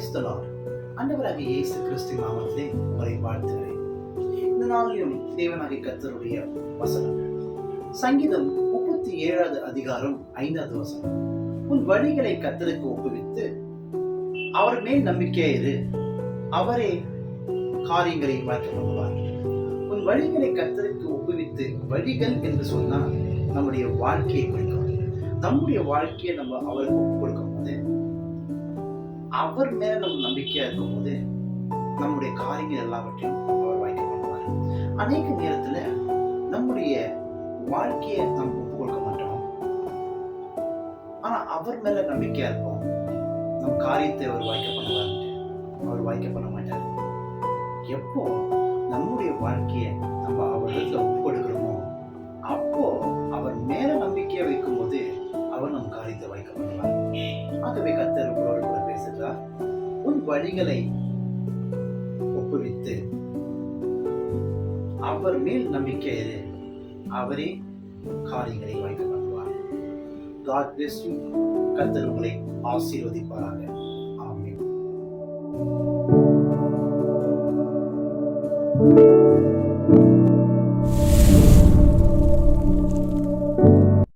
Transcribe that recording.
Praise the Lord. ஆண்டவராகிய இயேசு கிறிஸ்து நாமத்திலே உங்களை வாழ்த்துகிறேன். இந்த நாளிலும் தேவனாகிய கர்த்தருடைய வசனம் சங்கீதம் 37வது அதிகாரம் 5வது வசனம். உன் வழிகளை கர்த்தருக்கு ஒப்புவித்து அவர் மேல் நம்பிக்கையாயிரு, அவரே காரியங்களை வாய்க்க பண்ணுவார். உன் வழிகளை கர்த்தருக்கு ஒப்புவித்து, வழிகள் என்று சொன்னால் நம்முடைய வாழ்க்கையை குறிக்கும். நம்முடைய வாழ்க்கையை நம்ம அவருக்கு ஒப்பு கொடுக்கும் போது, அவர் மேல நம்ம நம்பிக்கையா இருக்கும் போது நம்முடைய காரியங்கள் எல்லாவற்றையும் அவர் வாய்க்க பண்ணுவார். அநேக நேரத்துல நம்முடைய வாழ்க்கையை நம்ம ஒப்பு கொடுக்க மாட்டோம். ஆனா அவர் மேல நம்பிக்கையா இருப்போம். நம் காரியத்தை அவர் வாய்க்க பண்ணுவார். அவர் வாய்க்க பண்ண மாட்டார். எப்போ நம்முடைய வாழ்க்கையை நம்ம அவரிடத்துல ஒப்பு கொடுக்கிறோமோ, அப்போ அவர் மேல நம்பிக்கையை வைக்கும் போது அவர் நம் காரியத்தை வாய்க்க பண்ணுவார். ஆகவே கர்த்தர் உங்களோடு கூட பேசுகிறார். உன் வழிகளை ஒப்புவித்து அவர் மேல் நம்பிக்கை இரு, அவரே காரியங்களை வாய்க்க பண்ணுவார். God bless you. கர்த்தர் உங்களை ஆசீர்வதிப்பாராக. ஆமென்.